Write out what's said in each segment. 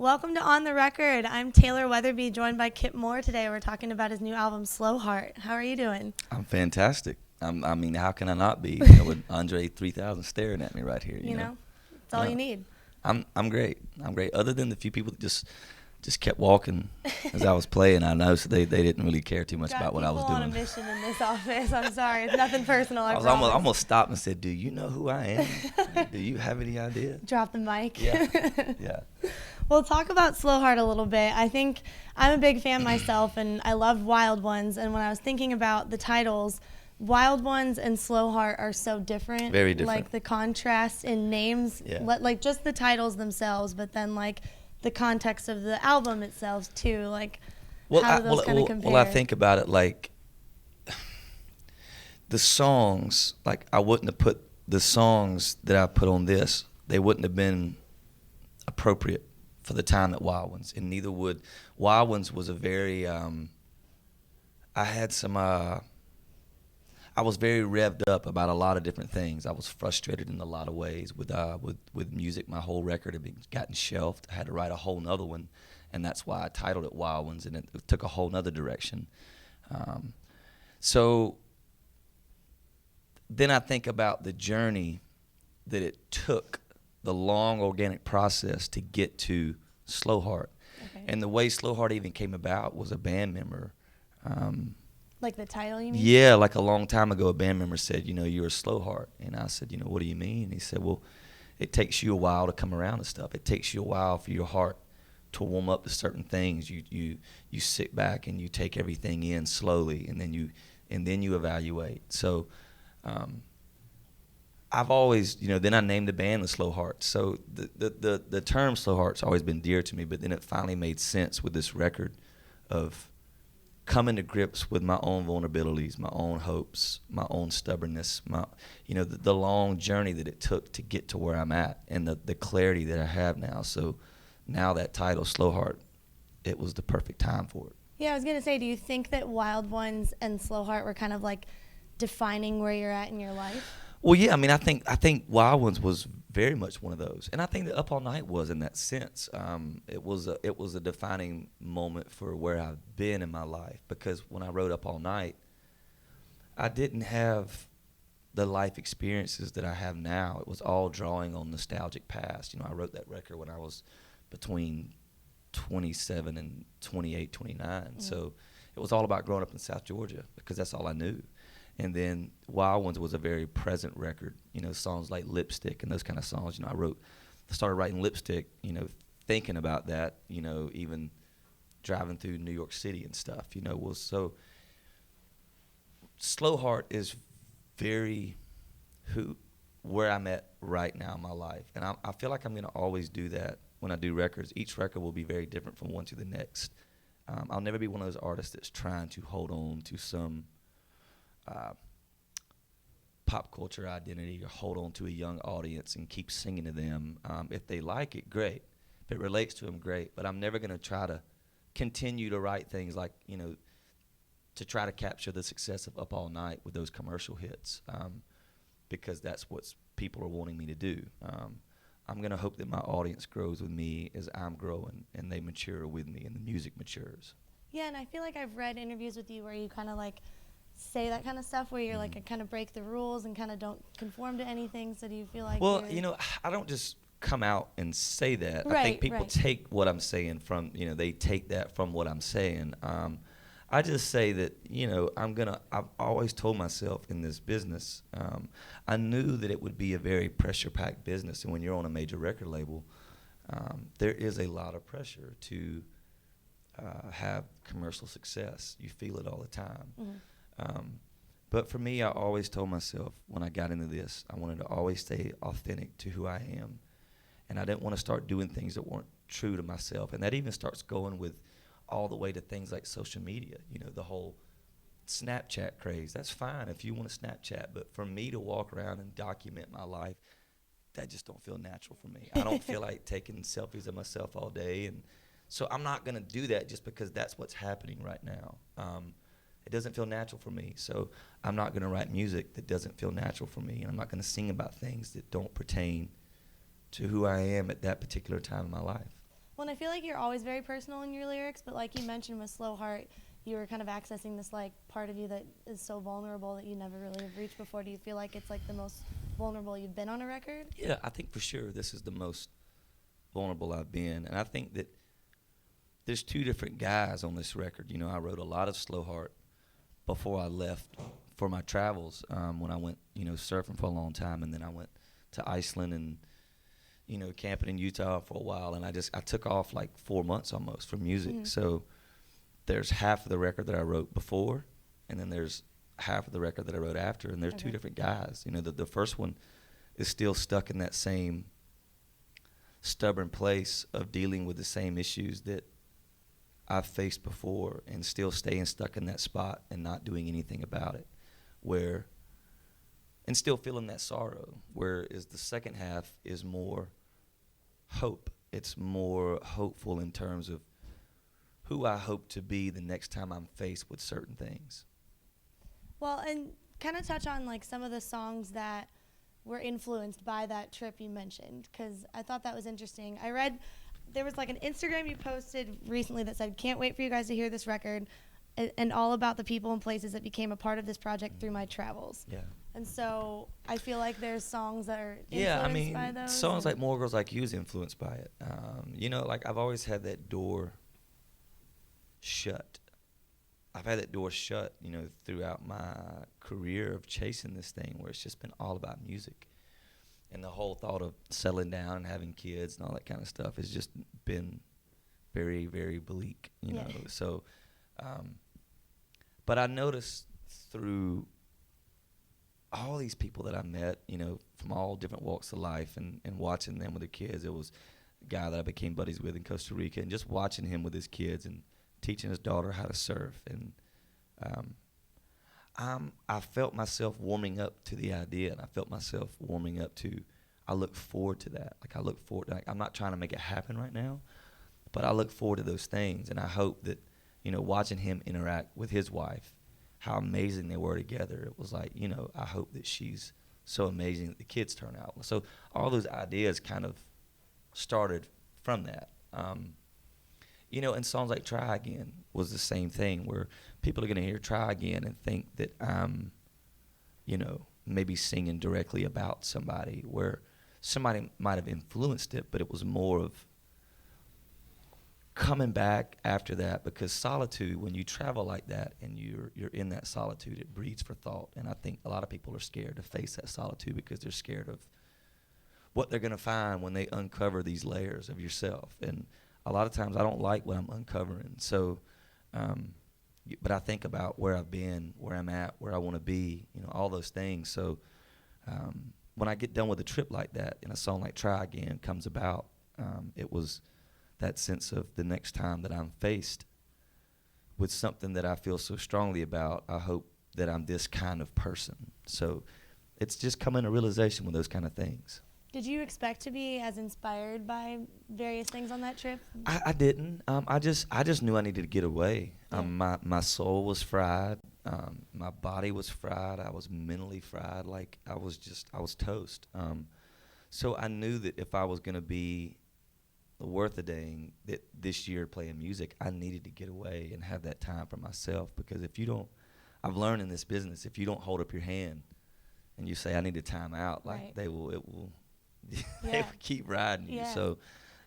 Welcome to On the Record. I'm Taylor Weatherby, joined by Kip Moore today. We're talking about his new album, Slowheart. How are you doing? I'm fantastic. I mean, how can I not be? With Andre 3000 staring at me right here. You know, it's all you need. I'm great. I'm great. Other than the few people that just kept walking as I was playing, I know, so they didn't really care too much about what I was doing. On a mission in this office. I'm sorry, it's nothing personal. I almost stopped and said, "Do you know who I am? Do you have any idea?" Drop the mic. Yeah. Yeah. We'll talk about Slowheart a little bit. I think I'm a big fan myself, and I love Wild Ones. And when I was thinking about the titles, Wild Ones and Slowheart are so different. Very different. Like the contrast in names, like just the titles themselves, but then like the context of the album itself too. Like, how do those kind of compare? Well, I think about it like the songs. Like, I wouldn't have put the songs that I put on this. They wouldn't have been appropriate for the time that Wild Ones, and neither would Wild Ones. Was a very I had some I was very revved up about a lot of different things. I was frustrated in a lot of ways with music. My whole record had gotten shelved. I had to write a whole nother one, and that's why I titled it Wild Ones, and it took a whole nother direction. So then I think about the journey that it took, the long organic process to get to Slowheart. Okay. And the way Slowheart even came about was a band member. Like the title, you mean? Yeah, like a long time ago, a band member said, "You're a Slowheart." And I said, "What do you mean?" And he said, "Well, it takes you a while to come around to stuff. It takes you a while for your heart to warm up to certain things. You sit back and you take everything in slowly, and then you evaluate." So I've always, then I named the band the Slowheart. So the term Slowheart's always been dear to me, but then it finally made sense with this record of coming to grips with my own vulnerabilities, my own hopes, my own stubbornness, the long journey that it took to get to where I'm at, and the clarity that I have now. So now that title, Slowheart, it was the perfect time for it. Yeah, I was gonna say, do you think that Wild Ones and Slowheart were kind of like defining where you're at in your life? Well, yeah, I mean, I think Wild Ones was very much one of those, and I think that Up All Night was in that sense. It was a defining moment for where I've been in my life, because when I wrote Up All Night, I didn't have the life experiences that I have now. It was all drawing on nostalgic past. I wrote that record when I was between 27 and 28, 29. Mm-hmm. So it was all about growing up in South Georgia, because that's all I knew. And then Wild Ones was a very present record, songs like Lipstick and those kind of songs. I started writing Lipstick, thinking about that, even driving through New York City and stuff, so Slowheart is very where I'm at right now in my life. And I feel like I'm going to always do that when I do records. Each record will be very different from one to the next. I'll never be one of those artists that's trying to hold on to some pop culture identity, or hold on to a young audience and keep singing to them. If they like it, great. If it relates to them, great. But I'm never going to try to continue to write things like, to try to capture the success of Up All Night with those commercial hits, because that's what people are wanting me to do. I'm going to hope that my audience grows with me as I'm growing, and they mature with me, and the music matures. Yeah, and I feel like I've read interviews with you where you kind of like say that kind of stuff, where you're like, I kind of break the rules and kind of don't conform to anything. So do you feel like I don't just come out and say that. Right, I think people take what I'm saying from, they take that from what I'm saying. I just say that, I've always told myself in this business, I knew that it would be a very pressure-packed business. And when you're on a major record label, there is a lot of pressure to have commercial success. You feel it all the time. Mm-hmm. But for me, I always told myself when I got into this, I wanted to always stay authentic to who I am. And I didn't want to start doing things that weren't true to myself. And that even starts going with all the way to things like social media, the whole Snapchat craze. That's fine if you want to Snapchat. But for me to walk around and document my life, that just don't feel natural for me. I don't feel like taking selfies of myself all day. And so I'm not going to do that just because that's what's happening right now. It doesn't feel natural for me, so I'm not going to write music that doesn't feel natural for me, and I'm not going to sing about things that don't pertain to who I am at that particular time in my life. Well, and I feel like you're always very personal in your lyrics, but like you mentioned with Slowheart, you were kind of accessing this like part of you that is so vulnerable that you never really have reached before. Do you feel like it's like the most vulnerable you've been on a record? Yeah, I think for sure this is the most vulnerable I've been, and I think that there's two different guys on this record. You know, I wrote a lot of Slowheart before I left for my travels, when I went, you know, surfing for a long time, and then I went to Iceland and, you know, camping in Utah for a while, and I took off like 4 months almost from music. Mm-hmm. So there's half of the record that I wrote before, and then there's half of the record that I wrote after, and there's two different guys. You know, the first one is still stuck in that same stubborn place of dealing with the same issues that I've faced before, and still staying stuck in that spot and not doing anything about it, and still feeling that sorrow. Whereas the second half is more hope. It's more hopeful in terms of who I hope to be the next time I'm faced with certain things. Well, and kind of touch on like some of the songs that were influenced by that trip you mentioned, because I thought that was interesting. I read there was like an Instagram you posted recently that said, "Can't wait for you guys to hear this record, and all about the people and places that became a part of this project through my travels." Yeah. And so I feel like there's songs that are influenced by those. Songs like More Girls Like You is influenced by it. You know, like I've always had that door shut. I've had that door shut, you know, throughout my career of chasing this thing, where it's just been all about music. And the whole thought of settling down and having kids and all that kind of stuff has just been very, very bleak, you know. So, but I noticed through all these people that I met, you know, from all different walks of life, and watching them with their kids. It was a guy that I became buddies with in Costa Rica, and just watching him with his kids and teaching his daughter how to surf. And I felt myself warming up to the idea, and I felt myself warming up to, I look forward to that. Like I look forward to, like, I'm not trying to make it happen right now, but I look forward to those things. And I hope that, you know, watching him interact with his wife, how amazing they were together. It was like, you know, I hope that she's so amazing that the kids turn out. So all those ideas kind of started from that. You know, and songs like Try Again was the same thing, where people are going to hear Try Again and think that I'm, you know, maybe singing directly about somebody, where somebody might have influenced it, but it was more of coming back after that, because solitude, when you travel like that and you're in that solitude, it breeds for thought. And I think a lot of people are scared to face that solitude because they're scared of what they're going to find when they uncover these layers of yourself. And a lot of times I don't like what I'm uncovering. So, but I think about where I've been, where I'm at, where I want to be, you know, all those things. So when I get done with a trip like that and a song like Try Again comes about, it was that sense of the next time that I'm faced with something that I feel so strongly about, I hope that I'm this kind of person. So it's just coming to realization with those kind of things. Did you expect to be as inspired by various things on that trip? I didn't. I just knew I needed to get away. My soul was fried. My body was fried. I was mentally fried. Like I was toast. So I knew that if I was going to be worth a dang that this year playing music, I needed to get away and have that time for myself. Because if you don't, I've learned in this business, if you don't hold up your hand and you say I need a time out, like right. they will they will keep riding you. So,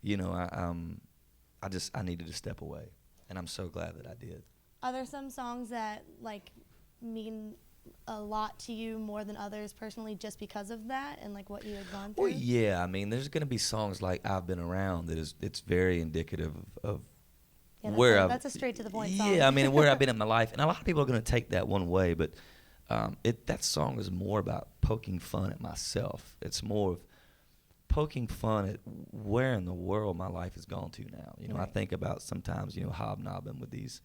you know, I needed to step away, and I'm so glad that I did. Are there some songs that like mean a lot to you more than others personally, just because of that and like what you had gone through? Well, yeah. I mean, there's going to be songs like I've Been Around that it's very indicative of where that's a straight to the point song. Yeah, I mean, where I've been in my life, and a lot of people are going to take that one way, but that song is more about poking fun at myself. It's more of poking fun at where in the world my life has gone to now. You know, right. I think about sometimes, you know, hobnobbing with these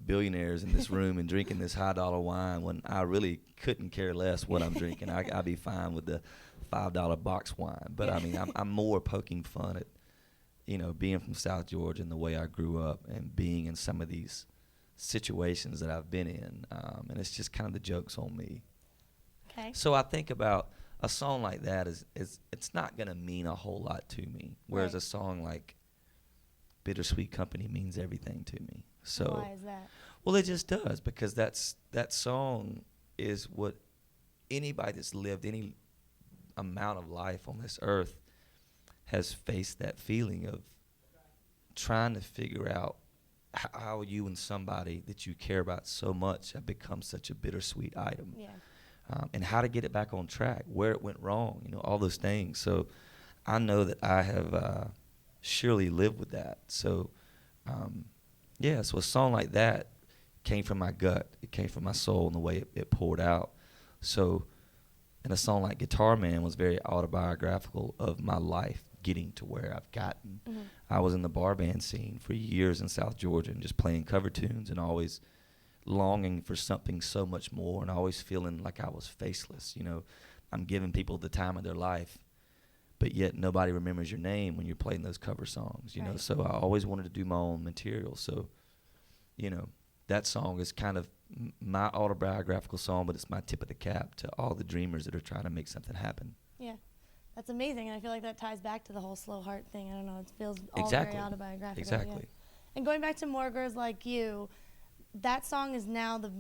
billionaires in this room and drinking this $high wine when I really couldn't care less what I'm drinking. I'd be fine with the $5 box wine. But I mean, I'm more poking fun at, you know, being from South Georgia and the way I grew up and being in some of these situations that I've been in. And it's just kind of the joke's on me. Okay. So I think about a song like that is it's not going to mean a whole lot to me. Whereas a song like bittersweet company means everything to me. So why is that? well, it just does, because that song is what anybody that's lived any amount of life on this earth has faced, that feeling of trying to figure out how you and somebody that you care about so much have become such a bittersweet item. Yeah. And how to get it back on track, where it went wrong, all those things. So I know that I have surely lived with that. So, so a song like that came from my gut. It came from my soul and the way it poured out. So, and a song like Guitar Man was very autobiographical of my life getting to where I've gotten. Mm-hmm. I was in the bar band scene for years in South Georgia and just playing cover tunes and always longing for something so much more, and always feeling like I was faceless. I'm giving people the time of their life, but yet nobody remembers your name when you're playing those cover songs, Right. So I always wanted to do my own material. So, that song is kind of my autobiographical song, but it's my tip of the cap to all the dreamers that are trying to make something happen. Yeah. That's amazing, and I feel like that ties back to the whole Slowheart thing. I don't know, it feels all Exactly. very autobiographical. Exactly. Yeah. And going back to More Girls Like You, that song is now the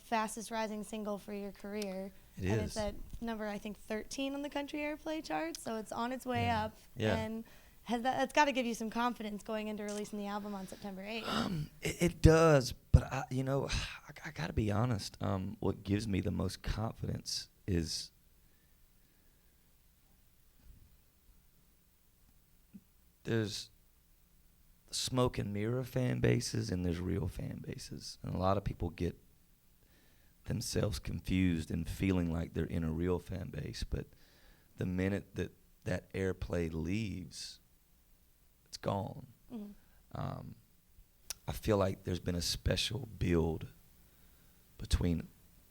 fastest rising single for your career. It and is. It's at number, I think, 13 on the country airplay charts, so it's on its way Yeah. up. Yeah. And that's got to give you some confidence going into releasing the album on September 8th. It does, but I got to be honest. What gives me the most confidence is there's smoke and mirror fan bases and there's real fan bases, and a lot of people get themselves confused and feeling like they're in a real fan base, but the minute that airplay leaves, it's gone. Mm-hmm. I feel like there's been a special build between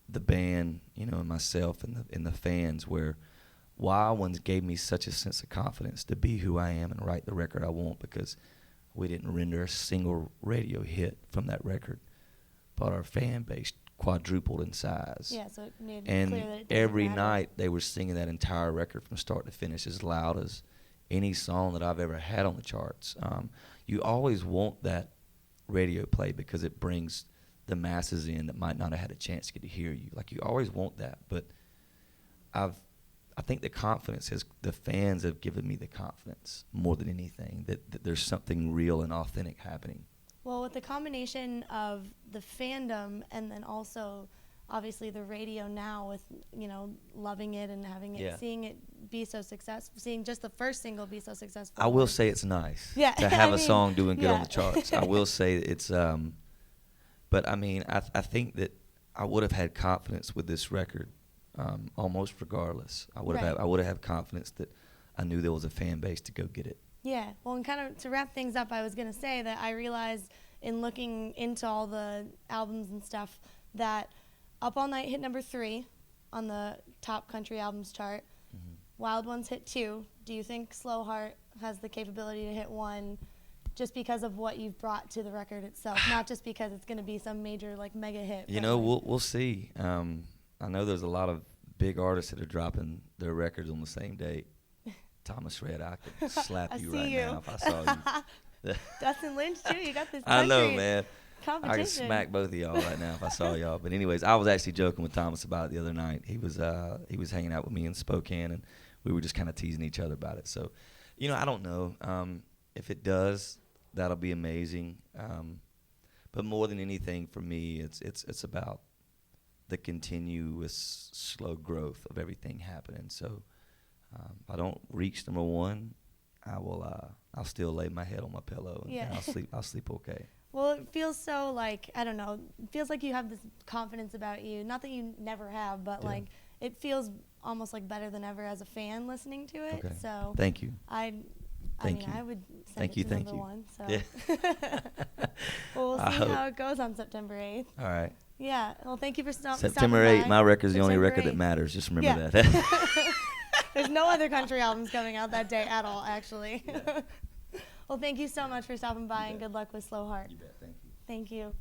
the band, and myself and the fans, where Wild Ones gave me such a sense of confidence to be who I am and write the record I want, because we didn't render a single radio hit from that record, but our fan base quadrupled in size. Yeah, so it made And clear that it doesn't every matter. night they were singing that entire record from start to finish as loud as any song that I've ever had on the charts. You always want that radio play because it brings the masses in that might not have had a chance to get to hear you. Like, you always want that, but I think the fans have given me the confidence more than anything that there's something real and authentic happening. Well, with the combination of the fandom and then also obviously the radio now with, loving it and having it, Yeah. seeing it be so successful, seeing just the first single be so successful. I will say it's nice Yeah, to have I a mean, song doing good on yeah. the charts. I will say it's, but I mean, I think that I would have had confidence with this record, almost regardless. I would have had confidence that I knew there was a fan base to go get it. Yeah, well, and kind of to wrap things up, I was going to say that I realized in looking into all the albums and stuff that Up All Night hit number 3 on the top country albums chart. Mm-hmm. Wild Ones hit 2. Do you think Slowheart has the capability to hit 1 just because of what you've brought to the record itself, not just because it's going to be some major mega hit? We'll see. I know there's a lot of big artists that are dropping their records on the same date. Thomas Rhett, I could slap you right now if I saw you. Dustin Lynch too. You got this. I know, country man. I competition. could smack both of y'all right now if I saw y'all. But anyways, I was actually joking with Thomas about it the other night. He was hanging out with me in Spokane, and we were just kind of teasing each other about it. So, I don't know. If it does, that'll be amazing. But more than anything, for me, it's about the continuous slow growth of everything happening. So, if I don't reach number 1, I'll still lay my head on my pillow and I'll sleep okay. Well, it feels so I don't know. It feels like you have this confidence about you. Not that you never have, but Yeah. it feels almost better than ever as a fan listening to it. Okay. So Thank you. I Thank you. I would send Thank it you, to thank number you. 1. So. Yeah. Well, we'll I see hope. how it goes on September 8th. All right. Yeah. Well, thank you for stopping September by. 8th, my record's the only September record that 8th. matters. Just remember Yeah. that. There's no other country albums coming out that day at all, actually. Yeah. Well, thank you so much for stopping by, You and bet. good luck with Slowheart. You bet. Thank you. Thank you.